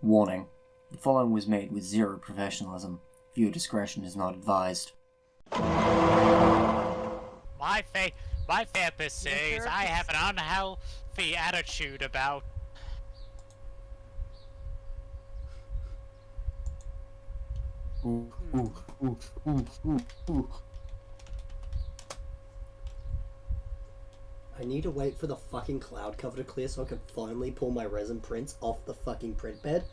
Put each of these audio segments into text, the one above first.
Warning. The following was made with zero professionalism. Viewer discretion is not advised. My therapist says I have an unhealthy attitude about... Ooh. I need to wait for the fucking cloud cover to clear so I can finally pull my resin prints off the fucking print bed.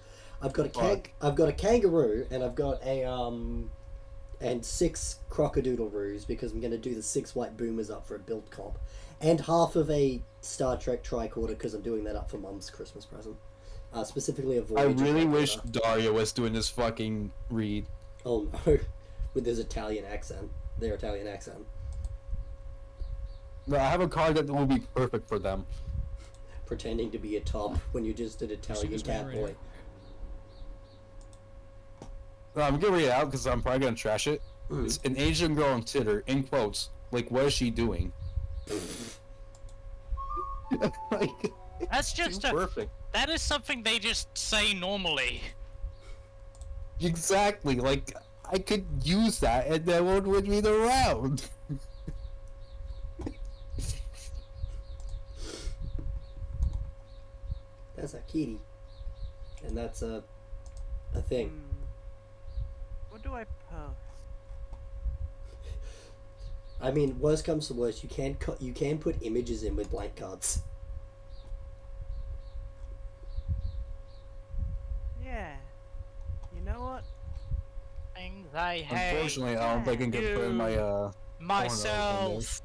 I've got a kangaroo and I've got a and 6 crocodiloos because I'm gonna do the 6 white boomers up for a build comp, and half of a Star Trek tricorder because I'm doing that up for Mum's Christmas present. Specifically a Voyager. I really wish Daria was doing this fucking read. Oh no, with his Italian accent, their Italian accent. No, I have a card that will be perfect for them. Pretending to be a top when you're just an Italian cat boy. No, I'm gonna read it out because I'm probably gonna trash it. It's an Asian girl on Twitter, in quotes, like, what is she doing? Like, That's just perfect. That is something they just say normally. Exactly, like, I could use that and that won't win me the round. That's a kitty. And that's a thing. What do I post? I mean, worst comes to worst, you can put images in with blank cards. Yeah. You know what? Things I hate. Unfortunately, I don't think I can put in my, myself,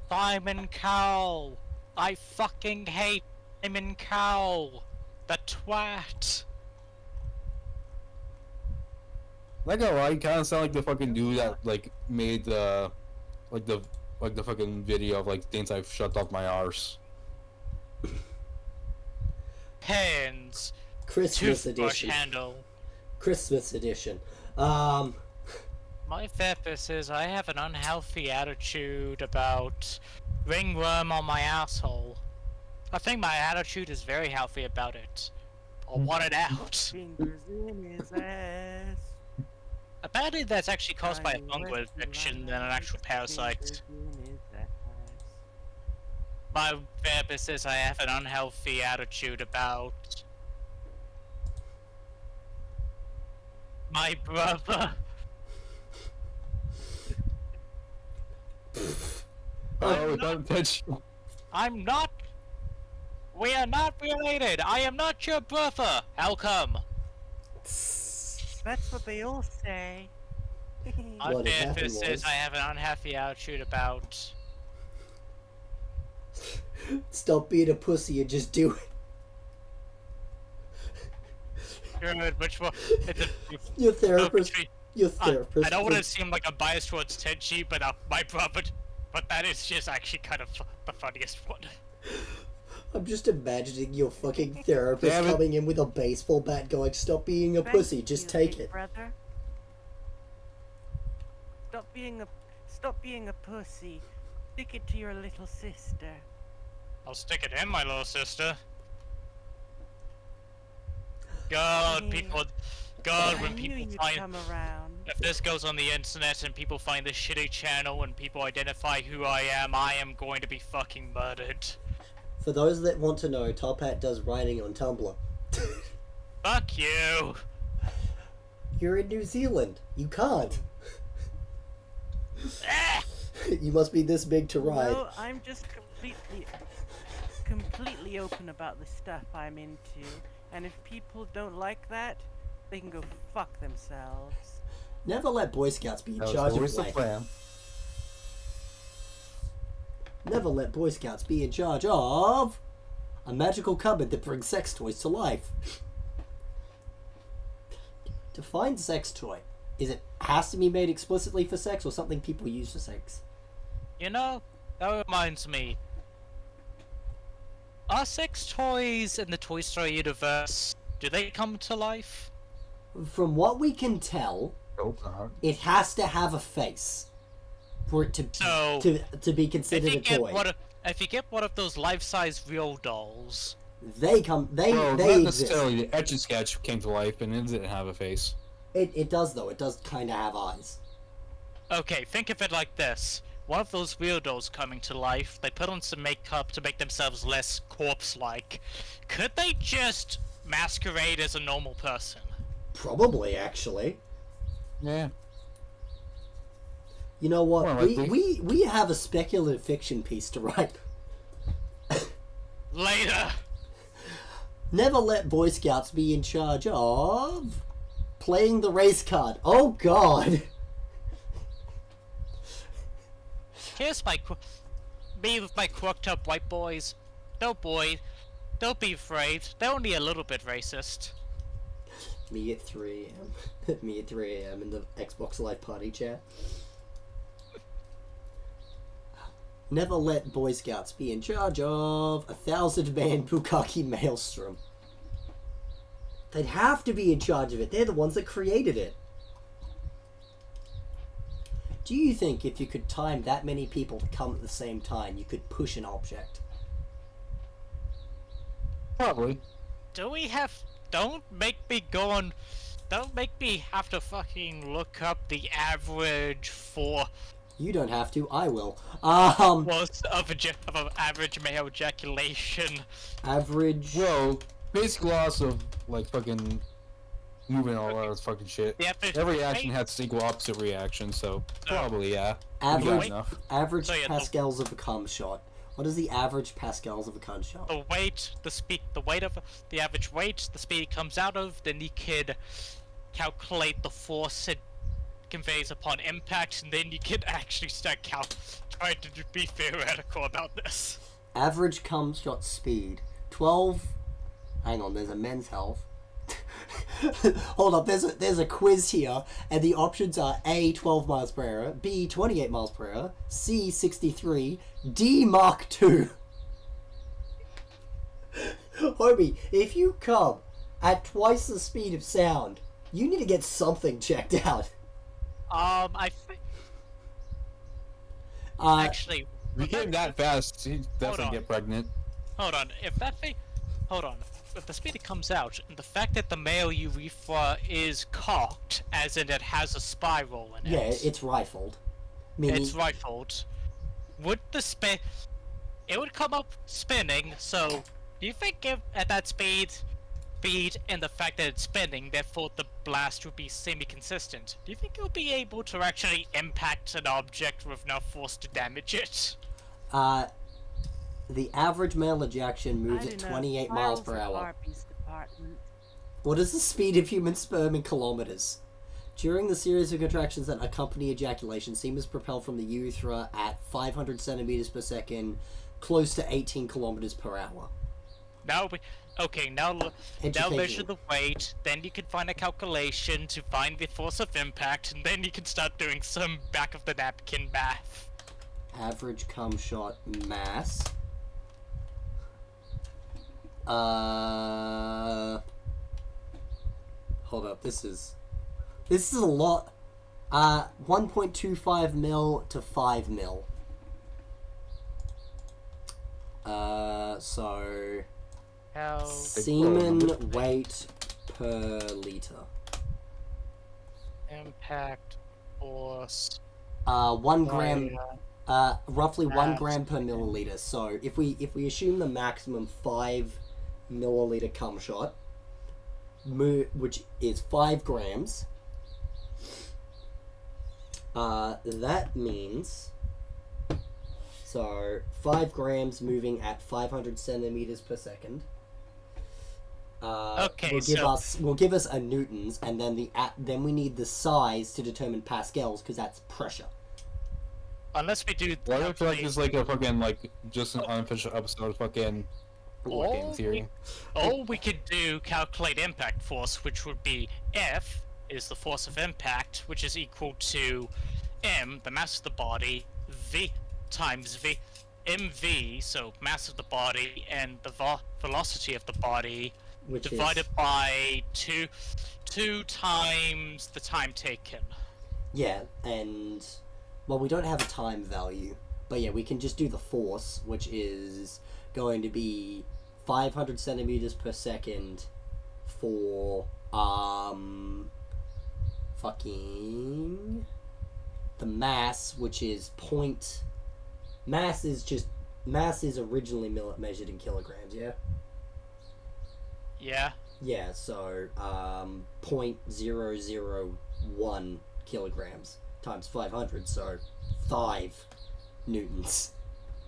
Simon Cowell. I fucking hate Simon Cowell. The twat. Like, I kind of sound like the fucking dude that, like, made the, like the fucking video of, like, things I've shoved up my arse. Pens. Christmas Toothbrush edition. handle. Christmas edition. My therapist says I have an unhealthy attitude about ringworm on my asshole. I think my attitude is very healthy about it. I want it out. Fingers in his ass. Apparently that's actually caused by a fungal infection than an actual parasite. My therapist says I have an unhealthy attitude about my brother. Oh, don't touch. I'm not. We are not related. I am not your brother. How come? That's what they all say. My What had therapist happened says was- I have an unhealthy attitude about. Stop being a pussy and just do it. Good, which one? Your therapist. Your I therapist. don't want to seem like I'm biased towards Tenchi, but my brother. But that is just actually kind of the funniest one. I'm just imagining your fucking therapist Damn it. coming in with a baseball bat going, "Stop being a pussy, just take it." Brother. Stop being a pussy. Stick it to your little sister. I'll stick it in my little sister. God, people. God, I when knew people you'd find. come around. If this goes on the internet and people find this shitty channel and people identify who I am going to be fucking murdered. For those that want to know, Top Hat does writing on Tumblr. Fuck you! You're in New Zealand. You can't. Ah! You must be this big to ride. No, I'm just completely open about the stuff I'm into, and if people don't like that, they can go fuck themselves. Never let Boy Scouts be in That was charge always of the life. plan. Never let Boy Scouts be in charge of a magical cupboard that brings sex toys to life. Define sex toy. Is it has to be made explicitly for sex or something people use for sex? You know, that reminds me. Are sex toys in the Toy Story universe, do they come to life? From what we can tell, Nope, not. it has to have a face for it So, to be considered a toy. If you get one of those life-size real dolls, They come. They Bro, they not exist. necessarily. The Etch a Sketch came to life and it didn't have a face. It does though. It does kind of have eyes. Okay, think of it like this. One of those weirdos coming to life, they put on some makeup to make themselves less corpse-like. Could they just masquerade as a normal person? Probably, actually. Yeah. You know what? More likely. We have a speculative fiction piece to write. Later! Never let Boy Scouts be in charge of playing the race card. Oh God. Here's me with my crooked up white boys. Don't be afraid. They're only a little bit racist. Me at 3 a.m. Me at 3 a.m. in the Xbox Live Party chat. Never let Boy Scouts be in charge of 1,000-man Bukaki Maelstrom. They'd have to be in charge of it. They're the ones that created it. Do you think if you could time that many people to come at the same time, you could push an object? Probably. Don't make me have to fucking look up the average You don't have to. I will. force of an average male ejaculation. Average. Bro, basic laws of, like, fucking moving all that fucking shit. The average Every action has equal opposite reaction, so probably, yeah. We got Average. enough. Average So, yeah, pascals of a cum shot. What is the average pascals of a cum shot? The weight, the weight of the average weight, the speed it comes out of, then you could calculate the force it conveys upon impact, and then you can actually start trying to be theoretical about this. Average cum shot speed. 12. Hang on, there's a men's health. Hold up, there's a quiz here, and the options are A, 12 miles per hour, B, 28 miles per hour, C, 63, D, Mach 2. Homie, if you come at twice the speed of sound, you need to get something checked out. I think Uh, actually. If you get that fast, you on. definitely get pregnant. Hold on, if the speed it comes out, and the fact that the male urethra is cocked, as in it has a spiral in it. yeah, it's rifled. Meaning, It's rifled. Would it would come up spinning, so do you think if at that speed and the fact that it's spinning, therefore the blast would be semi-consistent, do you think it would be able to actually impact an object with enough force to damage it? the average male ejection moves I at don't know, 28 miles Miles per at hour. Arby's department. What is the speed of human sperm in kilometers? During the series of contractions that accompany ejaculation, semen is propelled from the urethra at 500 centimeters per second, close to 18 kilometers per hour. Now measure Education. the weight, then you can find a calculation to find the force of impact, and then you can start doing some back of the napkin math. Average cum shot mass. Hold up, this is a lot. 1.25 mil to 5 mil. So How semen weight per liter. impact force 1 gram. Roughly 1 Mass. gram per milliliter. So if we assume the maximum 5 milliliter cum shot, which is 5 grams, that means 5 grams moving at 500 centimeters per second. Okay, will give us a newtons, and then then we need the size to determine pascals because that's pressure. unless we do What if like calculate- it's like a fucking like just an unofficial episode of fucking Or game theory? Or we could do calculate impact force, which would be F is the force of impact, which is equal to M, the mass of the body, V times V, mv, so mass of the body, and the velocity of the body, Which divided is, by two times the time taken. yeah, and well, we don't have a time value, but yeah, we can just do the force, which is going to be 500 centimeters per second for fucking the mass, which is mass is originally measured in kilograms, yeah? Yeah. Yeah, so 0.001 kilograms times 500, so 5 newtons.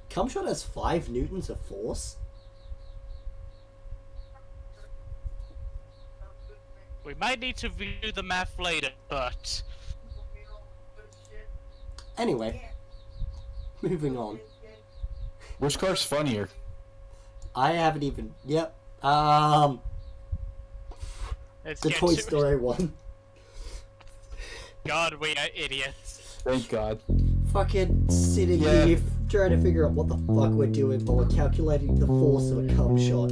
Cumshot has 5 newtons of force? We might need to review the math later, but... Anyway, moving on. Which car's funnier? I haven't even... Yep. Let's The get Toy to Story one. God, we are idiots. Thank God. Fucking sitting here trying to figure out what the fuck we're doing while we're calculating the force of a cum shot.